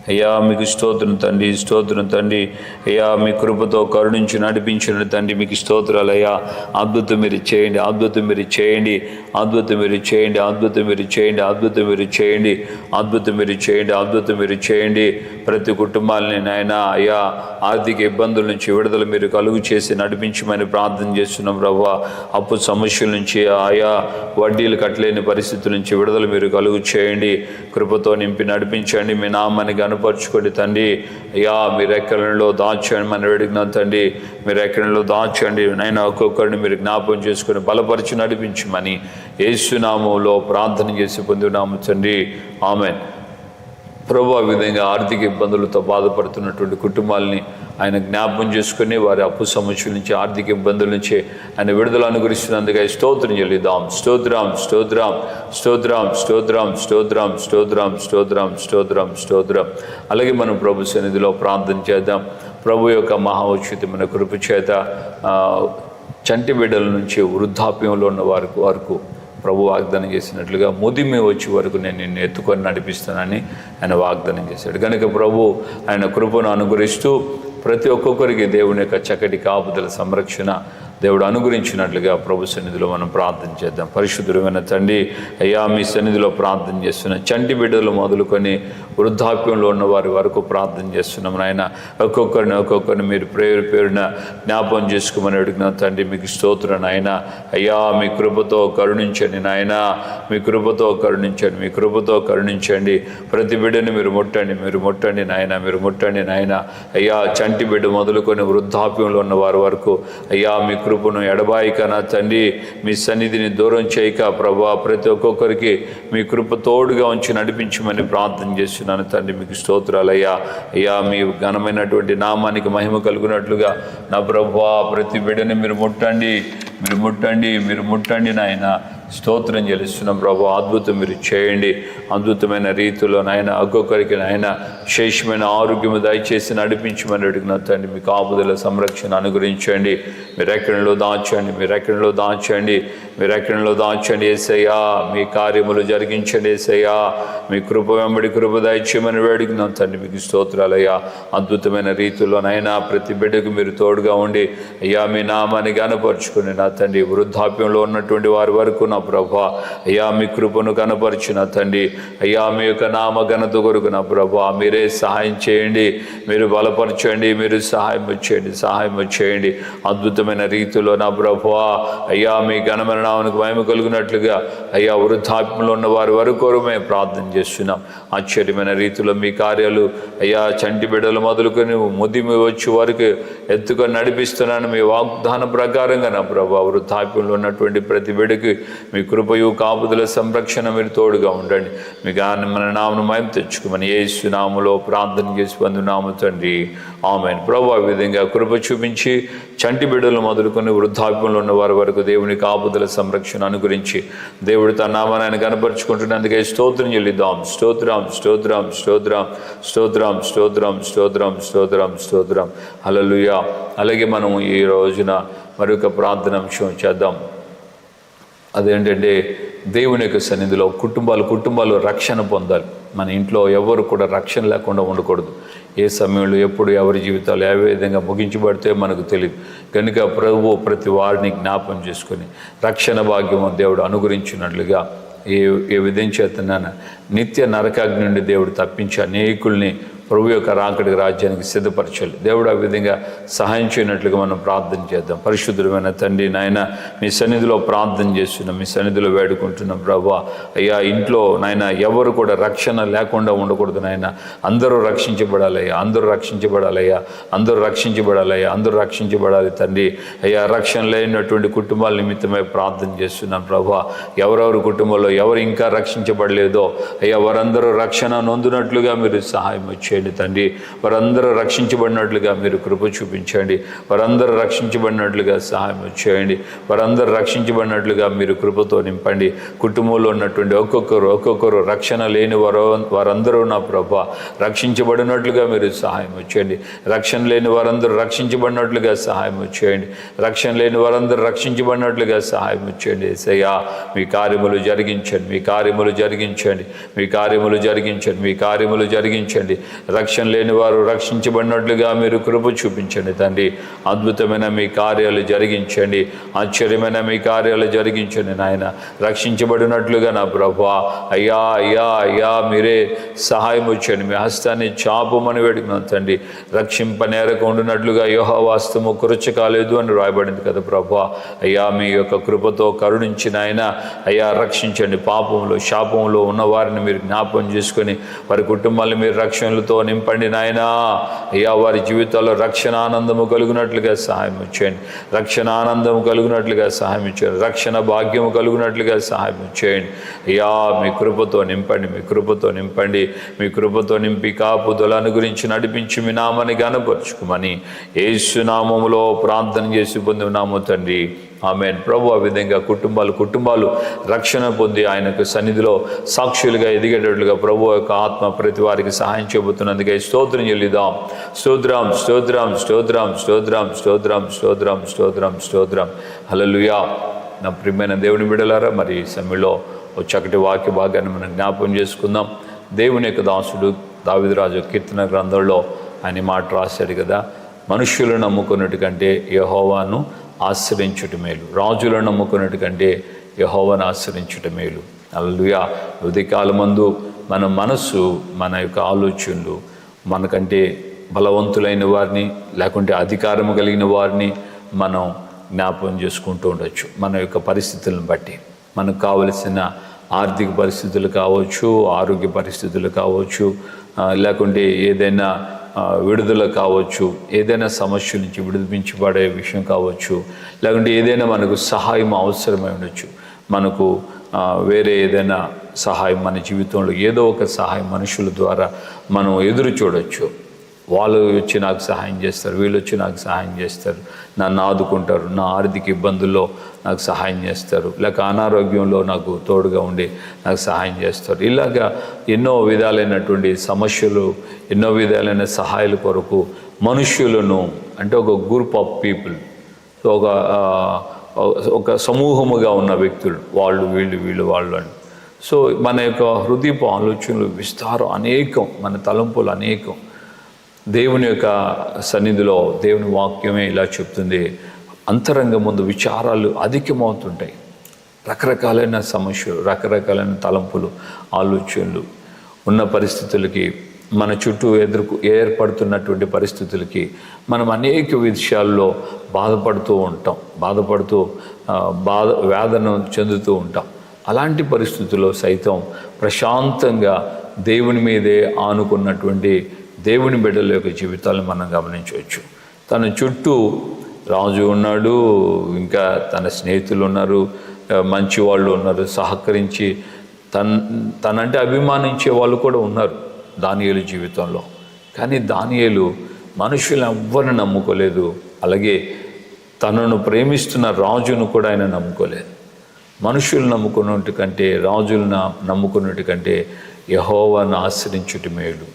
అయ్యా మీకు స్తోత్రం తండ్రి, స్తోత్రం తండ్రి. అయ్యా మీ కృపతో కరుణించి నడిపించిన తండ్రి మీకు స్తోత్రాలు అయ్యా. అద్భుతం మీరు చేయండి, అద్భుతం మీరు చేయండి, అద్భుతం మీరు చేయండి, అద్భుతం మీరు చేయండి, అద్భుతం మీరు చేయండి, అద్భుతం మీరు చేయండి, అద్భుతం మీరు చేయండి. ప్రతి కుటుంబాలని నాయన అయ్యా ఆర్థిక ఇబ్బందుల నుంచి విడుదల మీరు కలుగు చేసి నడిపించమని ప్రార్థన చేస్తున్నాం ప్రభువా. అప్పు సమస్యల నుంచి ఆయా వడ్డీలు కట్టలేని పరిస్థితుల నుంచి విడుదల మీరు కలుగు చేయండి. కృపతో నింపి నడిపించండి. మీ నామాన్ని కనపరుచుకోండి తండ్రి. అయ్యా మీ రెక్కలలో దాచండి మనం అడిగినాం తండ్రి. మీ రెక్కలలో దాచండి నైనా ఒక్కొక్కరిని మీరు జ్ఞాపకం చేసుకొని బలపరిచి నడిపించమని యేసునామములో ప్రార్థన చేసి పొందున్నాము తండ్రి. ఆమేన్. ప్రభువా, విధంగా ఆర్థిక ఇబ్బందులతో బాధపడుతున్నటువంటి కుటుంబాలని ఆయన జ్ఞాపకం చేసుకుని వారి అప్పు సమస్యల నుంచి ఆర్థిక ఇబ్బందుల నుంచి ఆయన విడుదల అనుగ్రహిస్తున్నందుకే స్తోత్రం చెల్లిద్దాం. స్తోత్రం, స్తోత్రం, స్తోత్రం, స్తోత్రం, స్తోత్రం, స్తోత్రం, స్తోత్రం, స్తోత్రం, స్తోత్రం. అలాగే మనం ప్రభు సన్నిధిలో ప్రార్థన చేద్దాం. ప్రభు యొక్క మహోచితమైన కృప చేత చంటి బిడ్డల నుంచి వృద్ధాప్యంలో ఉన్న వరకు ప్రభు వాగ్దానం చేసినట్లుగా ముదిమి వచ్చే వరకు నేను నిన్ను ఎత్తుకొని నడిపిస్తానని ఆయన వాగ్దానం చేశాడు. కనుక ప్రభు ఆయన కృపను అనుగ్రహిస్తూ ప్రతి ఒక్కొక్కరికి దేవుని యొక్క చక్కటి కాపుదల సంరక్షణ దేవుడు అనుగ్రహించినట్లుగా ప్రభు సన్నిధిలో మనం ప్రార్థన చేద్దాం. పరిశుద్ధుడైన తండ్రి, అయ్యా మీ సన్నిధిలో ప్రార్థన చేస్తున్న చంటి బిడ్డలు మొదలుకొని వృద్ధాప్యంలో ఉన్న వారి వరకు ప్రార్థన చేస్తున్నాం నాయన. ఒక్కొక్కరిని మీరు పేరున జ్ఞాపకం చేసుకోమని అడిగిన తండ్రి మీకు స్తోత్రం నాయన. అయ్యా మీ కృపతో కరుణించండి నాయన, మీ కృపతో కరుణించండి, మీ కృపతో కరుణించండి. ప్రతి బిడ్డని మీరు ముట్టండి నాయన, మీరు ముట్టండి నాయన. అయ్యా చంటి బిడ్డ మొదలుకొని వృద్ధాప్యంలో ఉన్న వారి వరకు అయ్యా మీ కృపను ఎడబాయిక నా తండ్రి, మీ సన్నిధిని దూరం చేయక ప్రభా ప్రతి ఒక్కొక్కరికి మీ కృప తోడుగా ఉంచి నడిపించమని ప్రార్థన చేస్తున్నాను తండ్రి. మీకు స్తోత్రాలయ్యా. అయ్యా మీ ఘనమైనటువంటి నామానికి మహిమ కలుగునట్లుగా నా ప్రభా ప్రతి బిడ్డని మీరు ముట్టండి నాయన. స్తోత్రం చెల్లిస్తున్నాం ప్రభు. అద్భుతం మీరు చేయండి. అద్భుతమైన రీతిలో నాయన ఒక్కొక్కరికి నాయన విశేషమైన ఆరోగ్యము దయచేసి నడిపించమని అడిగిన తండ్రి మీకు ఆపుదల సంరక్షణ అనుగ్రహించండి. మీరు ఎక్కడిలో దాచండి యేసయ్యా. మీ కార్యములు జరిగించండి యేసయ్యా. మీ కృప వెంబడి కృప దయచేయమని అడిగినాం తండ్రి మీకు స్తోత్రాలయ్యా. అద్భుతమైన రీతిలో నాయన ప్రతి బిడ్డకు మీరు తోడుగా ఉండి అయ్యా మీ నామాన్ని గనపరుచుకుని నా తండ్రి వృద్ధాప్యంలో ఉన్నటువంటి వారి వరకు నా ప్రభా అయ్యా మీ కృపను కనపరిచిన తండ్రి. అయ్యా మీ యొక్క నామ ఘనత కొరకు నా ప్రభా మీరే సహాయం చేయండి, మీరు బలపరచండి, మీరు సహాయం చేయండి. అద్భుతమైన రీతిలో నా ప్రభా అయ్యా మీ ఘనమైన నామానికి మహిమ కలుగునట్లుగా అయ్యా వృద్ధాప్యంలో ఉన్న వారి వరకు మేము ప్రార్థన చేస్తున్నాం. ఆశ్చర్యమైన రీతిలో మీ కార్యాలు అయ్యా చంటి బిడ్డలు మొదలుకొని ముదిమి వచ్చే వరకు ఎత్తుకొని నడిపిస్తున్నాను మీ వాగ్దాన ప్రకారంగా నా ప్రభా. వృద్ధాప్యంలో ఉన్నటువంటి ప్రతి బిడ్డకి మీ కృపయు కాపుదల సంరక్షణ మీరు తోడుగా ఉండండి. మీ మన నామను మహిమ తెచ్చుకోమని యేసు నామములో ప్రార్థన చేసి పొందునాము తండ్రి. ఆమేన్. ప్రభు ఆ విధంగా కృప చూపించి చంటి బిడ్డలు మొదలుకొని వృద్ధాప్యంలో ఉన్న వారి వరకు దేవుని కాపుదల సంరక్షణ అనుగురించి దేవుడు తన నామాన్ని ఆయన కనపరుచుకుంటున్నందుకే స్తోత్రం చెల్లిద్దాం. స్తోత్రం. హల్లెలూయా. అలాగే మనం ఈ రోజున మరొక ప్రార్థన అంశం చేద్దాం. అదేంటంటే దేవుని యొక్క సన్నిధిలో కుటుంబాలు రక్షణ పొందాలి. మన ఇంట్లో ఎవరు కూడా రక్షణ లేకుండా ఉండకూడదు. ఏ సమయంలో ఎప్పుడు ఎవరి జీవితాలు ఏ విధంగా ముగించబడితే మనకు తెలియదు. కనుక ప్రభు ప్రతి వారిని జ్ఞాపం చేసుకొని రక్షణ భాగ్యము దేవుడు అనుగ్రహించినట్లుగా ఏ విధం చేతన నిత్య నరకాగ్ని నుండి దేవుడు తప్పించి అనేకుల్ని ప్రభు యొక్క రాకడికి రాజ్యానికి సిద్ధపరచాలి. దేవుడు ఆ విధంగా సహాయం చేయనట్లుగా మనం ప్రార్థన చేద్దాం. పరిశుద్ధమైన తండ్రి నాయన మీ సన్నిధిలో ప్రార్థన చేస్తున్నాం, మీ సన్నిధిలో వేడుకుంటున్నాం ప్రభా. అయ్యా ఇంట్లో నాయన ఎవరు కూడా రక్షణ లేకుండా ఉండకూడదు నాయన. అందరూ రక్షించబడాలయ్యా, అందరూ రక్షించబడాలి తండ్రి. అయ్యా రక్షణ లేనటువంటి కుటుంబాల నిమిత్తమై ప్రార్థన చేస్తున్నాం ప్రభా. ఎవరెవరి కుటుంబంలో ఎవరు ఇంకా రక్షించబడలేదో అయ్యా వారందరూ రక్షణ నొందినట్లుగా మీరు సహాయం వచ్చేయండి తండ్రి. వారందరూ రక్షించబడినట్లుగా మీరు కృప చూపించండి. వారందరూ రక్షించబడినట్లుగా సహాయం చేయండి. వారందరూ రక్షించబడినట్లుగా మీరు కృపతో నింపండి. కుటుంబంలో ఉన్నటువంటి ఒక్కొక్కరు రక్షణ లేని వారందరూ నా ప్రభా రక్షించబడినట్లుగా మీరు సహాయం చేయండి. రక్షణ లేని వారందరూ రక్షించబడినట్లుగా సహాయం చేయండి. రక్షణ లేని వారందరూ రక్షించబడినట్లుగా సహాయం చేయండి. యేసయ్యా మీ కార్యములు జరిగించండి. రక్షణ లేని వారు రక్షించబడినట్లుగా మీరు కృప చూపించండి తండ్రి. అద్భుతమైన మీ కార్యాలు జరిగించండి, ఆశ్చర్యమైన మీ కార్యాలు జరిగించండి నాయన. రక్షించబడినట్లుగా నా ప్రభువా, అయ్యా అయ్యా అయ్యా మీరే సహాయం వచ్చండి. మీ హస్తాన్ని చాపమని వేడుకున్నాను తండ్రి. రక్షింపనేరకు ఉండినట్లుగా యెహోవా హస్తము కురచ కాలేదు అని రాయబడింది కదా ప్రభువా. అయ్యా మీ యొక్క కృపతో కరుణించిన ఆయన అయ్యా రక్షించండి. పాపంలో శాపంలో ఉన్న వారిని మీరు జ్ఞాపకం చేసుకొని వారి కుటుంబాలను మీరు రక్షణలతో నింపండి నాయనా. అయ్యా వారి జీవితాల్లో రక్షణ ఆనందము కలుగునట్లుగా సహాయం చేయండి. రక్షణ ఆనందము కలుగునట్లుగా సహాయం చేయండి. రక్షణ భాగ్యము కలుగునట్లుగా సహాయం చేయండి. అయ్యా మీ కృపతో నింపండి, మీ కృపతో నింపండి, మీ కృపతో నింపి కాపుదలను గురించి నడిపించి మీ నామాన్ని గనపరుచుకోమని యేసు నామములో ప్రార్థన చేసి పొందున్నాము తండ్రి. ఆమేన్. ప్రభు ఆ విధంగా కుటుంబాలు రక్షణ పొంది ఆయనకు సన్నిధిలో సాక్షులుగా ఎదిగేటట్లుగా ప్రభు యొక్క ఆత్మ ప్రతి వారికి సహాయం చేయబోతున్నందుకే స్తోత్రం చెల్లిద్దాం. స్తోత్రం స్తోత్రం స్తోత్రం స్తోత్రం స్తోత్రం స్తోత్రం స్తోత్రం స్తోత్రం. హల్లెలూయా. నా ప్రియమైన దేవుని బిడ్డలారా, మరి ఈ సమయంలో ఒక చక్కటి వాక్య భాగాన్ని మనం జ్ఞాపకం చేసుకుందాం. దేవుని యొక్క దాసుడు దావీదురాజు కీర్తన గ్రంథంలో ఆయన మాట రాశాడు కదా, మనుష్యులను నమ్ముకున్నట్టు కంటే యెహోవాను ఆశ్రయించుట మేలు, రాజులను నమ్ముకున్నట్టు కంటే యెహోవాను ఆశ్రయించుట మేలు. హల్లెలూయా. ఉదయకాలమందు మన మనస్సు, మన యొక్క ఆలోచనలు మనకంటే బలవంతులైన వారిని లేకుంటే అధికారము కలిగిన వారిని మనం జ్ఞాపకం చేసుకుంటూ ఉండొచ్చు. మన యొక్క పరిస్థితులను బట్టి మనకు కావలసిన ఆర్థిక పరిస్థితులు కావచ్చు, ఆరోగ్య పరిస్థితులు కావచ్చు, లేకుంటే ఏదైనా విడుదల కావచ్చు, ఏదైనా సమస్య నుంచి విడిపించబడే విషయం కావచ్చు, లేకుంటే ఏదైనా మనకు సహాయం అవసరమై ఉండొచ్చు. మనకు వేరే ఏదైనా సహాయం మన జీవితంలో ఏదో ఒక సహాయం మనుషుల ద్వారా మనం ఎదురు చూడొచ్చు. వాళ్ళు వచ్చి నాకు సహాయం చేస్తారు, వీళ్ళు వచ్చి నాకు సహాయం చేస్తారు, నన్ను ఆదుకుంటారు, నా ఆర్థిక ఇబ్బందుల్లో నాకు సహాయం చేస్తారు, లేక అనారోగ్యంలో నాకు తోడుగా ఉండి నాకు సహాయం చేస్తారు. ఇలాగా ఎన్నో విధాలైనటువంటి సమస్యలు, ఎన్నో విధాలైన సహాయాల కొరకు మనుష్యులను, అంటే ఒక గ్రూప్ ఆఫ్ పీపుల్, ఒక సమూహముగా ఉన్న వ్యక్తులు, వాళ్ళు వీళ్ళు వాళ్ళు అని. సో మన యొక్క హృదయపు ఆలోచనలు విస్తారం అనేకం, మన తలంపులు అనేకం. దేవుని యొక్క సన్నిధిలో దేవుని వాక్యమే ఇలా చెప్తుంది, అంతరంగ ముందు విచారాలు అధికమవుతుంటాయి. రకరకాలైన సమస్యలు, రకరకాలైన తలంపులు, ఆలోచనలు ఉన్న పరిస్థితులకి, మన చుట్టూ ఏర్పడుతున్నటువంటి పరిస్థితులకి మనం అనేక విషయాల్లో బాధపడుతూ ఉంటాం, వేదన చెందుతూ ఉంటాం. అలాంటి పరిస్థితుల్లో సైతం ప్రశాంతంగా దేవుని మీదే ఆనుకున్నటువంటి దేవుని బిడ్డల యొక్క జీవితాలను మనం గమనించవచ్చు. తన చుట్టూ రాజు ఉన్నాడు, ఇంకా తన స్నేహితులు ఉన్నారు, మంచి వాళ్ళు ఉన్నారు, సహకరించి తనంటే అభిమానించే వాళ్ళు కూడా ఉన్నారు దానియేలు జీవితంలో. కానీ దానియేలు మనుషులు ఎవ్వరిని నమ్ముకోలేదు, అలాగే తనను ప్రేమిస్తున్న రాజును కూడా ఆయన నమ్ముకోలేదు. మనుషులు నమ్ముకున్నట్టు కంటే, రాజులను నమ్ముకున్నట్టు కంటే యెహోవాను ఆశ్రయించుట మేలు.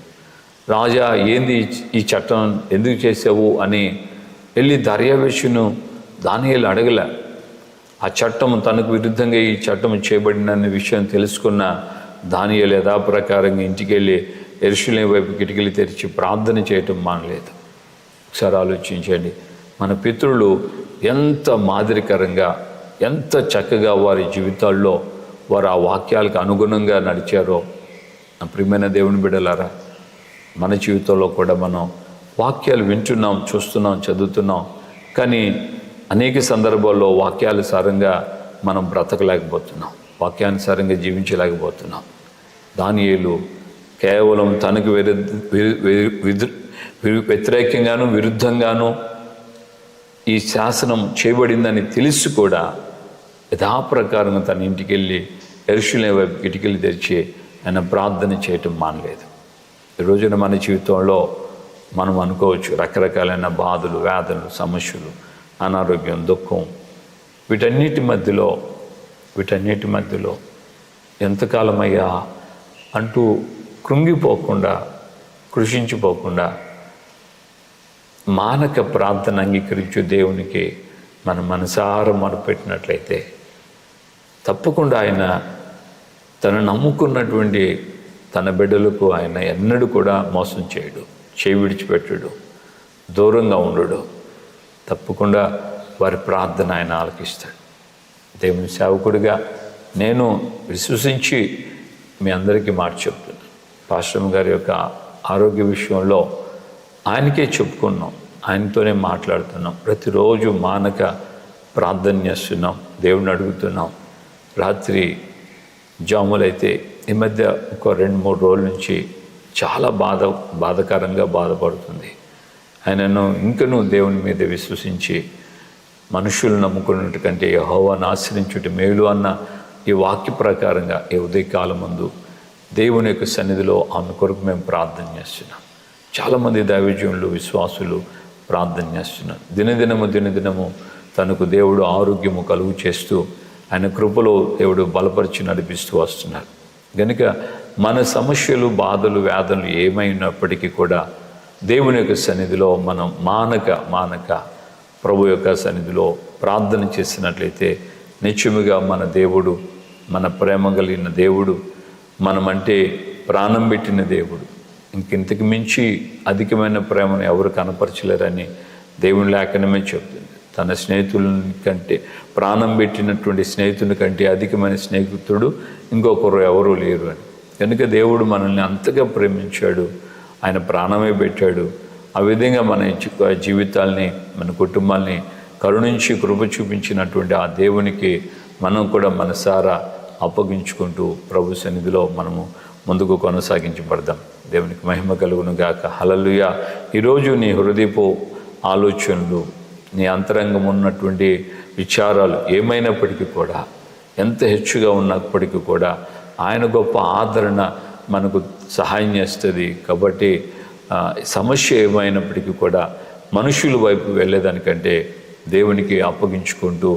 రాజా, ఏంది ఈ చట్టం ఎందుకు చేసావు అని వెళ్ళి దర్యావేషును దానియేలు అడగలే. ఆ చట్టం తనకు విరుద్ధంగా ఈ చట్టం చేయబడినన్న విషయం తెలుసుకున్న దానియేలు యథాప్రకారంగా ఇంటికి వెళ్ళి యెరూషలేము వైపు కిటికీలు తెరిచి ప్రార్థన చేయటం మానలేదు. ఒకసారి ఆలోచించండి, మన పితరులు ఎంత మాదిరికరంగా, ఎంత చక్కగా వారి జీవితాల్లో వారు ఆ వాక్యాలకు అనుగుణంగా నడిచారో. నా ప్రియమైన దేవుని బిడ్డలారా, మన జీవితంలో కూడా మనం వాక్యాలు వింటున్నాం, చూస్తున్నాం, చదువుతున్నాం, కానీ అనేక సందర్భాల్లో వాక్యానుసారంగా మనం బ్రతకలేకపోతున్నాం, వాక్యానుసారంగా జీవించలేకపోతున్నాం. దానియేలు కేవలం తనకు వ్యతిరేకంగాను విరుద్ధంగాను ఈ శాసనం చేయబడిందని తెలిసి కూడా యథాప్రకారంగా తన ఇంటికి వెళ్ళి యెరూషలేము వైపు కిటికీలు తెరిచి ఆయన ప్రార్థన చేయటం మానలేదు. ఈ రోజున మన జీవితంలో మనం అనుకోవచ్చు, రకరకాలైన బాధలు, వేదనలు, సమస్యలు, అనారోగ్యం, దుఃఖం, వీటన్నిటి మధ్యలో ఎంతకాలమయ్యా అంటూ కృంగిపోకుండా, కృషించిపోకుండా మానక ప్రార్థన అంగీకరించు దేవునికి మన మనసారా మొరపెట్టినట్లయితే తప్పకుండా ఆయన తను నమ్ముకున్నటువంటి తన బిడ్డలకు ఆయన ఎన్నడూ కూడా మోసం చేయడు, చేయి విడిచిపెట్టడు, దూరంగా ఉండడు. తప్పకుండా వారి ప్రార్థన ఆయన ఆలకిస్తాడు. దేవుని సేవకుడిగా నేను విశ్వసించి మీ అందరికీ మాట చెప్తున్నాను. పాస్టర్ గారి యొక్క ఆరోగ్య విషయంలో ఆయనకే చెప్పుకున్నాం, ఆయనతోనే మాట్లాడుతున్నాం. ప్రతిరోజు మానక ప్రార్థన చేస్తున్నాం, దేవుడిని అడుగుతున్నాం. రాత్రి జాములైతే ఈ మధ్య ఒక 2-3 రోజుల నుంచి చాలా బాధకరంగా బాధపడుతుంది. ఆయనను ఇంకనూ దేవుని మీద విశ్వసించి మనుషులు నమ్ముకున్నట్టు కంటే యెహోవాను ఆశ్రయించుట మేలు అన్న ఈ వాక్య ప్రకారంగా ఈ ఉదయకాలం ముందు దేవుని యొక్క సన్నిధిలో ఆమె కొరకు మేము ప్రార్థన చేస్తున్నాం. చాలామంది దైవజనులు, విశ్వాసులు ప్రార్థన చేస్తున్నారు. దినదినము తనకు దేవుడు ఆరోగ్యము కలుగు చేస్తూ ఆయన కృపలో దేవుడు బలపరిచి నడిపిస్తూ వస్తున్నారు. కనుక మన సమస్యలు, బాధలు, వ్యాధులు ఏమైనప్పటికీ కూడా దేవుని యొక్క సన్నిధిలో మనం మానక ప్రభు యొక్క సన్నిధిలో ప్రార్థన చేసినట్లయితే నిత్యముగా మన దేవుడు, మన ప్రేమ కలిగిన దేవుడు, మనమంటే ప్రాణం పెట్టిన దేవుడు, ఇంతకు మించి అధికమైన ప్రేమను ఎవరు కనపరచలేరని దేవుని లేఖనమే చెప్తుంది. తన స్నేహితుల కంటే, ప్రాణం పెట్టినటువంటి స్నేహితుని కంటే అధికమైన స్నేహితుడు ఇంకొకరు ఎవరూ లేరు అని. కనుక దేవుడు మనల్ని అంతగా ప్రేమించాడు, ఆయన ప్రాణమే పెట్టాడు. ఆ విధంగా మన జీవితాల్ని, మన కుటుంబాల్ని కరుణించి కృప చూపించినటువంటి ఆ దేవునికి మనం కూడా మనసారా అప్పగించుకుంటూ ప్రభు సన్నిధిలో మనము ముందుకు కొనసాగించబడదాం. దేవునికి మహిమ కలుగును గాక. హల్లెలూయా. ఈరోజు నీ హృదయపు ఆలోచనలు, నీ అంతరంగం ఉన్నటువంటి విచారాలు ఏమైనప్పటికీ కూడా, ఎంత హెచ్చుగా ఉన్నప్పటికీ కూడా ఆయన గొప్ప ఆదరణ మనకు సహాయం చేస్తుంది. కాబట్టి సమస్య ఏమైనప్పటికీ కూడా మనుషుల వైపు వెళ్ళేదానికంటే దేవునికి అప్పగించుకుంటూ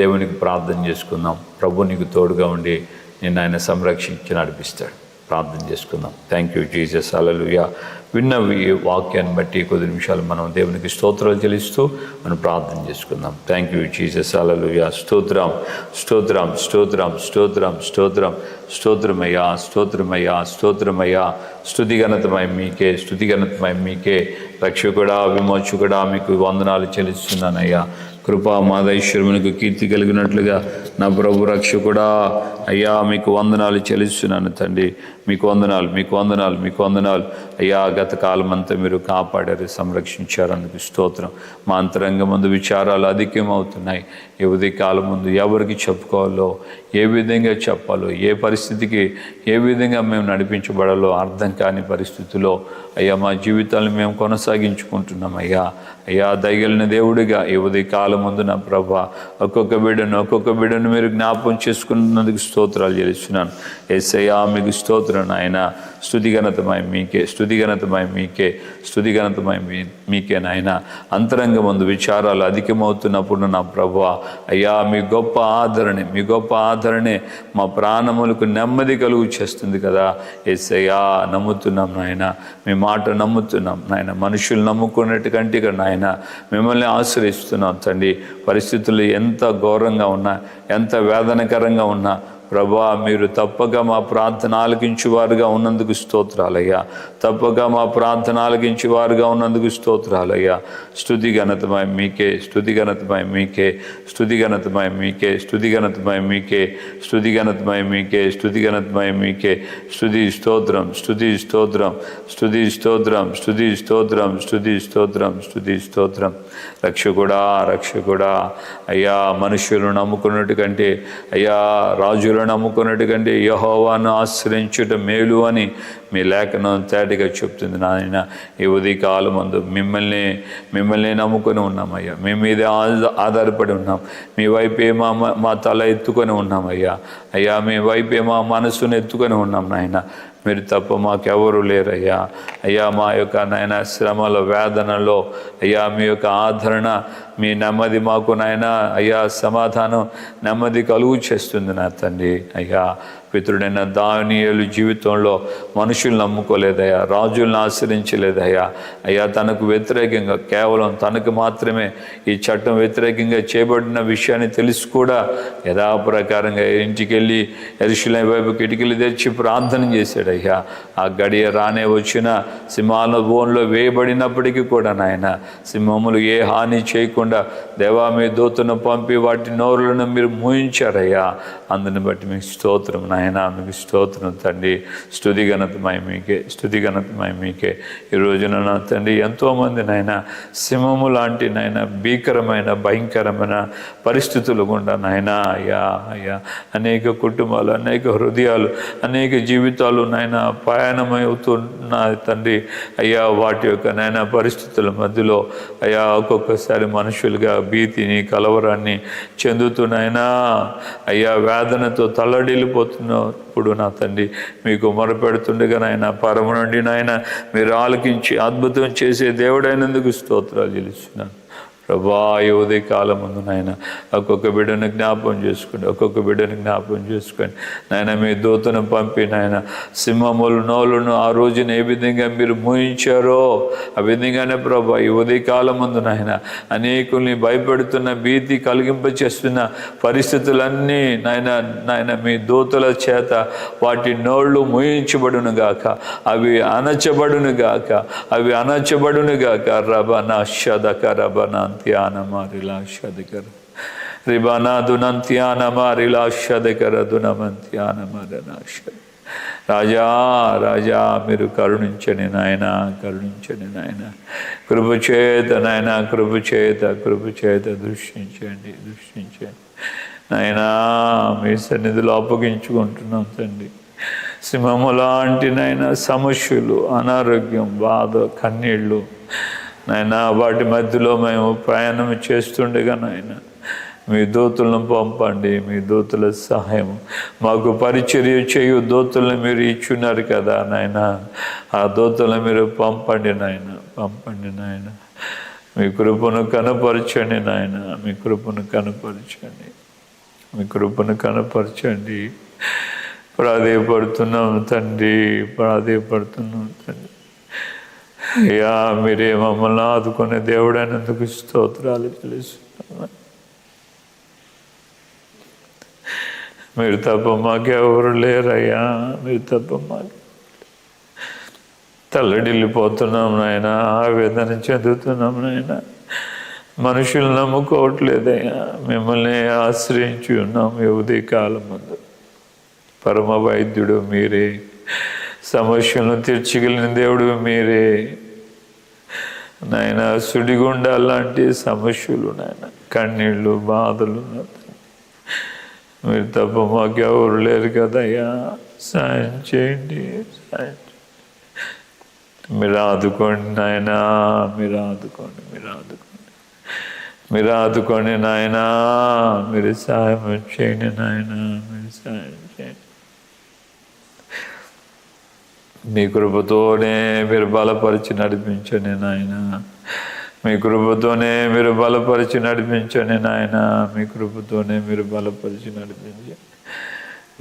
దేవునికి ప్రార్థన చేసుకుందాం. ప్రభు నీకు తోడుగా ఉండి నేను ఆయన సంరక్షించి నడిపిస్తాడు. ప్రార్థన చేసుకుందాం. Thank you Jesus. హల్లెలూయా. విన్న ఈ వాక్యాన్ని బట్టి కొద్ది నిమిషాలు మనం దేవునికి స్తోత్రాలు చెల్లిస్తూ మనం ప్రార్థన చేసుకుందాం. Thank you Jesus. హల్లెలూయా. స్తోత్రం స్తోత్రం స్తోత్రం స్తోత్రం స్తోత్రం స్తోత్రమయ్యా స్తోత్రమయ్యా స్తోత్రమయ్యా. స్తుతిఘనతమై మీకే, స్తుతిఘనతమై మీకే. రక్షకుడా, విమోచకుడా, మీకు వందనాలు చెల్లిస్తున్నానయ్యా. కృపా మాధైశ్వరమునకు కీర్తి కలిగినట్లుగా నా ప్రభు రక్షకుడా అయ్యా మీకు వందనాలు చెల్లిస్తున్నాను తండ్రి. మీకు వందనాలు, మీకు వందనాలు, మీకు వందనాలు అయ్యా. గత కాలం అంతా మీరు కాపాడారు, సంరక్షించారు, అందుకు స్తోత్రం. మా అంతరంగ ముందు విచారాలు అధికమవుతున్నాయి. ఈ ఉదయకాలం ముందు ఎవరికి చెప్పుకోవాలో, ఏ విధంగా చెప్పాలో, ఏ పరిస్థితికి ఏ విధంగా మేము నడిపించబడాలో అర్థం కాని పరిస్థితుల్లో అయ్యా మా జీవితాలను మేము కొనసాగించుకుంటున్నాం అయ్యా. అయ్యా దయగలిగిన దేవుడిగా ఈ ఉదయకాలం ముందు నా ప్రభా ఒక్కొక్క బిడ్డను మీరు జ్ఞాపకం చేసుకున్నందుకు స్తోత్రాలు చెల్లిస్తున్నాను. యేసయ్యా మీకు స్తోత్రం నాయన. స్తుతిఘనతమై మీకే, స్తుతిఘనతమై మీకే, స్తుతిఘనతమై మీకే నాయన. అంతరంగ ముందు విచారాలు అధికమవుతున్నప్పుడు నా ప్రభువా అయ్యా మీ గొప్ప ఆదరణే మా ప్రాణములకు నెమ్మది కలుగు చేస్తుంది కదా యేసయ్యా. నమ్ముతున్నాం నాయన, మీ మాట నమ్ముతున్నాం నాయన. మనుషులు నమ్ముకున్నట్టు కంటే నాయన మిమ్మల్ని ఆశ్రయిస్తున్నాం తండ్రి. పరిస్థితులు ఎంత ఘోరంగా ఉన్నా, ఎంత వేదనకరంగా ఉన్నా ప్రభా మీరు తప్పక మా ప్రార్థన ఆలకించువారుగా ఉన్నందుకు స్తోత్రాలయ్యా. తప్పక మా ప్రార్థన ఆలకించువారుగా ఉన్నందుకు స్తోత్రాలయ్యా. స్తుతి ఘనతమై మీకే, స్తుతి ఘనతమై మీకే, స్తుతి ఘనతమై మీకే, స్తుతి ఘనతమై మీకే, స్తుతి ఘనతమై మీకే, స్తుతి ఘనతమై మీకే. స్తుతి స్తోత్రం, స్తుతి స్తోత్రం, స్తుతి స్తోత్రం, స్తుతి స్తోత్రం, స్తుతి స్తోత్రం, స్తుతి స్తోత్రం. రక్షకుడా అయ్యా మనుషులను నమ్ముకున్నట్టు కంటే అయ్యా రాజులను నమ్ముకున్నట్టు కంటే యెహోవాను ఆశ్రయించుట మేలు అని మీ లేఖనం తేటగా చెప్తుంది నాయన. ఈ ఉదయకాలం ముందు మిమ్మల్ని నమ్ముకొని ఉన్నామయ్యా. మీ మీదే ఆధారపడి ఉన్నాం. మీ వైపే మా తల ఎత్తుకొని ఉన్నామయ్యా. అయ్యా మీ వైపే మా మనసును ఎత్తుకొని ఉన్నాం నాయన. మీరు తప్ప మాకెవరు లేరయ్యా. అయ్యా మా యొక్క నాయన శ్రమల వేదనలో అయ్యా మీ యొక్క ఆదరణ మీ నెమ్మది మాకు నాయన అయ్యా సమాధానం నెమ్మది కలుగు చేస్తుంది నా తండ్రి. అయ్యా పితృడైన దానియేలు జీవితంలో మనుషులు నమ్ముకోలేదయ్యా, రాజులను ఆశ్రయించలేదయ్యా. అయ్యా తనకు వ్యతిరేకంగా కేవలం తనకు మాత్రమే ఈ చట్టం వ్యతిరేకంగా చేయబడిన విషయాన్ని తెలిసి కూడా యథాప్రకారంగా ఇంటికి వెళ్ళి యెరూషలేము వైపు కిటికీలు తెచ్చి ప్రార్థన చేశాడయ్యా. ఆ గడియ రానే వచ్చిన సింహాల బోన్లో వేయబడినప్పటికీ కూడా నాయన సింహములు ఏ హాని చేయకుండా దేవా మీ దూతను పంపి వాటి నోరులను మీరు మూయించారయ్యా. అందుని బట్టి మీకు స్తోత్రం నాయన, మీకు స్తోత్రం తండ్రి. స్తుతి ఘనతమై మీకే, స్తుతి ఘనతమై మీకే. ఈ రోజున నా తండ్రి ఎంతోమంది నాయన సింహము లాంటి నాయన భీకరమైన భయంకరమైన పరిస్థితులు గుండా నాయన అయ్యా అనేక కుటుంబాలు, అనేక హృదయాలు, అనేక జీవితాలు నాయన ప్రయాణమవుతున్నాయి తండ్రి. అయ్యా వాటి యొక్క నాయన పరిస్థితుల మధ్యలో అయ్యా ఒక్కొక్కసారి మనుషులుగా భీతిని కలవరాన్ని చెందుతున్నాయినా అయ్యా వేదనతో తల్లడిల్లిపోతున్నప్పుడు నా తండ్రి మీకు మొరపెడుతుండగా నాయన పరమ నుండి నాయన మీరు ఆలకించి అద్భుతం చేసే దేవుడైనందుకు స్తోత్రాలు చెల్లిస్తున్నాను ప్రభా. ఈ ఉదయకాలం ముందు నాయన ఒక్కొక్క బిడ్డను జ్ఞాపకం చేసుకోండి, ఒక్కొక్క బిడ్డను జ్ఞాపకం చేసుకోండి నాయన. మీ దూతను పంపి నాయన సింహములు నోలును ఆ రోజున ఏ విధంగా మీరు మూయించారో ఆ విధంగానే ప్రభా ఈ ఉదయకాలం ముందు నాయన అనేకుల్ని భయపెడుతున్న భీతి కలిగింపచేస్తున్న పరిస్థితులన్నీ నాయన మీ దూతల చేత వాటి నోళ్ళు మూయించబడును గాక, అవి అణచబడును గాక, అవి అణచబడును గాక. రబనా షదక రబనా ధ్యానమారిలా షదకర రిబానా దునంత్యానమారిలా షదకర దునమంత్యానమరనాష. రాజా రాజా మీరు కరుణించని నాయన, కరుణించని నాయన. కృపచేత నాయన, కృపచేత దృష్టించండి నాయనా. మీ సన్నిధిలో అప్పగించుకుంటున్నాం తండ్రి. సింహము లాంటి నాయన సమస్యలు, అనారోగ్యం, బాధ, కన్నీళ్ళు నాయన వాటి మధ్యలో మేము ప్రయాణం చేస్తుండగా నాయన మీ దూతలను పంపండి. మీ దూతల సహాయం మాకు పరిచర్య చేయు దూతలను మీరు ఇచ్చున్నారు కదా నాయన. ఆ దూతలను మీరు పంపండి నాయన. మీ కృపను కనపరచండి నాయన, మీ కృపను కనపరచండి. ప్రాధేయపడుతున్నాం తండ్రి. అయ్యా మీరే మమ్మల్ని ఆదుకునే దేవుడైనందుకు స్తోత్రాలు చెల్లిస్తున్నాం. మీరు తప్ప మాకెవరు లేరయ్యా, మీరు తప్ప మాకు తల్లడిల్లిపోతున్నాం నాయన, ఆవేదన చెందుతున్నాం నాయన. మనుషులు నమ్ముకోవట్లేదయ్యా, మిమ్మల్ని ఆశ్రయించి ఉన్నాం. ఈ ఉదయకాలం ముందు పరమ వైద్యుడు మీరే, సమస్యలను తీర్చగలిగిన దేవుడు మీరే నాయన. సుడిగుండాలు లాంటి సమస్యలు నాయన, కన్నీళ్ళు, బాధలు మీరు తప్ప మాకెవరు లేరు కదయ్యా. సాయం చేయండి. మీరు ఆదుకోండి నాయన, మీరు ఆదుకోండి నాయన. మీరు సాయం చేయండి నాయన, మీరు సాయం చేయండి. మీ కృపతోనే మీరు బలపరిచి నడిపించండి నాయన. మీ కృపతోనే మీరు బలపరిచి నడిపించండి నాయన. మీ కృపతోనే మీరు బలపరిచి నడిపించండి.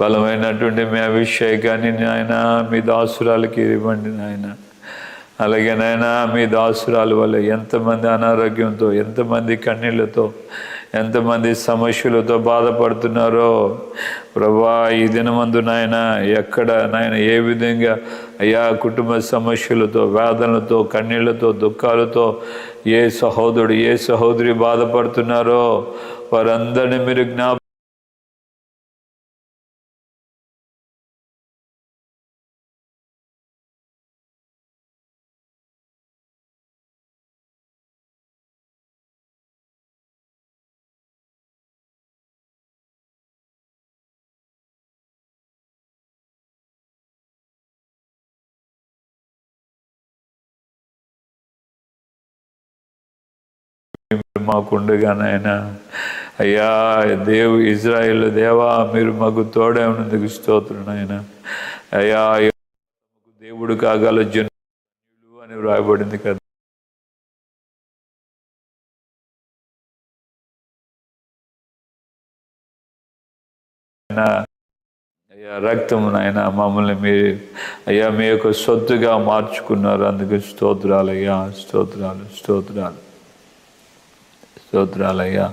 బలమైనటువంటి మీ అభిషేకాన్ని నాయన మీ దాసురాలకి ఇవ్వండి నాయన. అలాగే నాయన మీ దాసురాల వల్ల ఎంతమంది అనారోగ్యంతో, ఎంతమంది కన్నీళ్లతో, ఎంతమంది సమస్యలతో బాధపడుతున్నారో ప్రభా ఈ దినమందు నాయన ఎక్కడ నాయన ఏ విధంగా అయ్యా కుటుంబ సమస్యలతో, వేదనలతో, కన్నీళ్లతో, దుఃఖాలతో ఏ సహోదరుడు, ఏ సహోదరి బాధపడుతున్నారో వారందరినీ మీరు మాకుండగానైనా అయ్యా ఇజ్రాయేల్ దేవా మీరు మాకు తోడే ఉన్నందుకు స్తోత్రం నాయన. అయ్యా దేవుడు కాగల జనులు అని వ్రాయబడింది కదా. అయ్యా రక్తము నాయన మమ్మల్ని మీరు అయ్యా మీ యొక్క సొత్తుగా మార్చుకున్నారు. అందుకు స్తోత్రాలయ్యా, స్తోత్రాలు స్తోత్రాలు స్తోత్రాలయ్యా.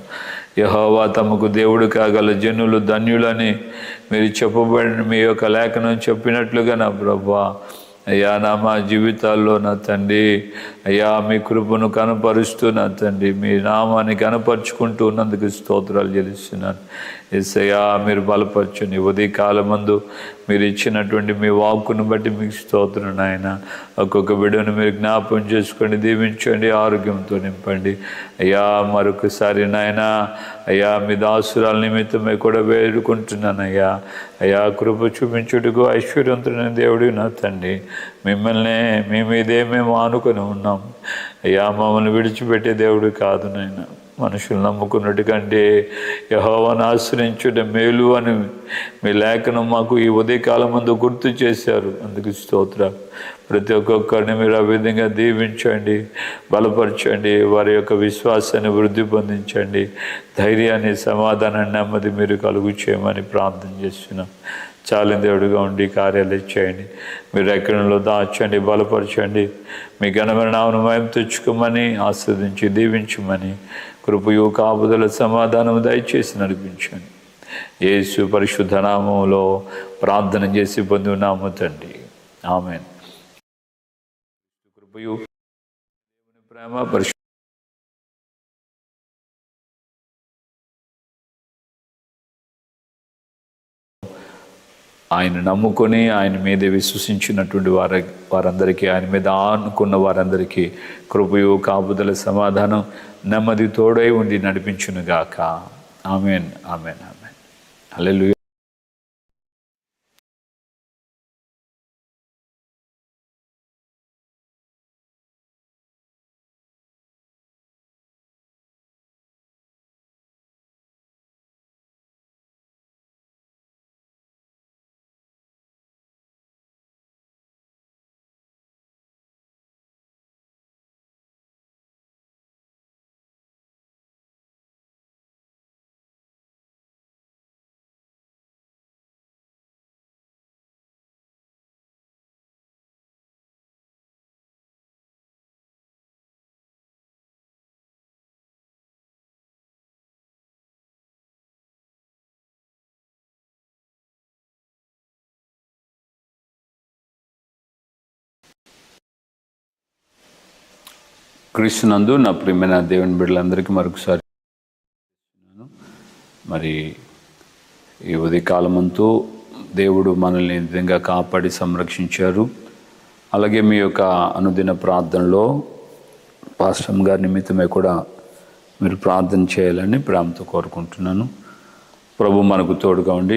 యెహోవా తమకు దేవుడు కాగల జనులు ధన్యులని మీరు చెప్పబడిన మీ యొక్క లేఖనం చెప్పినట్లుగా నా ప్రభువా అయ్యా మా జీవితాల్లో నా తండ్రి అయ్యా మీ కృపను కనపరుస్తూ నా తండ్రి మీ నామాన్ని కనపరుచుకుంటూ ఉన్నందుకు స్తోత్రాలు చెల్లిస్తున్నాను. యేసయ్యా మీరు బలపరచండి. ఉదయకాలమందు మీరు ఇచ్చినటువంటి మీ వాక్కును బట్టి మీకు స్తోత్రం నాయన. ఒక్కొక్క బిడ్డను మీరు జ్ఞాపకం చేసుకోండి, దీవించండి, ఆరోగ్యంతో నింపండి. అయ్యా మరొకసారి నాయన అయ్యా మీ దాసురాల నిమిత్తమే కూడా వేడుకుంటున్నాను. అయ్యా కృప చూపించుటకు ఐశ్వర్యవంతుడైన దేవుడు నా తండ్రి మిమ్మల్ని మీ మీదే మేము ఆనుకొని ఉన్నాం. అయ్యా మమ్మల్ని విడిచిపెట్టే దేవుడు కాదు నాయన. మనుషులు నమ్ముకున్నట్టు కంటే యెహోవాను ఆశ్రయించుట మేలు అని మీ లేఖనం మాకు ఈ ఉదయకాలం ముందు గుర్తు చేశారు. అందుకు స్తోత్రం. ప్రతి ఒక్కొక్కరిని మీరు ఆ విధంగా దీవించండి, బలపరచండి, వారి యొక్క విశ్వాసాన్ని వృద్ధి పొందించండి, ధైర్యాన్ని, సమాధానాన్ని, నెమ్మది మీరు కలుగు చేయమని ప్రార్థన చేస్తున్నాం. చాలిన దేవుడిగా ఉండి కార్యాలు చేయండి. మీరు ఎక్కడంలో దాచండి, బలపరచండి, మీ ఘనమైన నామమును మహిమ తెచ్చుకోమని ఆస్వాదించి దీవించమని కృపయు కాపుదల సమాధానము దయచేసి నడిపించండి. యేసు పరిశుద్ధ నామములో ప్రార్థన చేసి పొంది ఉన్నాము తండ్రి, ఆమేన్. కృపయు ప్రేమ పరిశుద్ధ ఆయన నమ్ముకొని ఆయన మీద విశ్వసించినటువంటి వారందరికీ, ఆయన మీద ఆనుకున్న వారందరికీ కృపయు కాపుదల సమాధానం నెమ్మది తోడై ఉండి నడిపించునుగాక. ఆమేన్, ఆమేన్, ఆమేన్. హల్లెలూయా. క్రీస్తునందు నా ప్రియమైన దేవుని బిడ్డలందరికీ మరొకసారి మరి ఈ ఉదయకాలమంతా దేవుడు మనల్ని ఈ విధంగా కాపాడి సంరక్షించారు. అలాగే మీ యొక్క అనుదిన ప్రార్థనలో పాస్టర్ గారి నిమిత్తమే కూడా మీరు ప్రార్థన చేయాలని ప్రేమతో కోరుకుంటున్నాను. ప్రభు మనకు తోడుగా ఉండి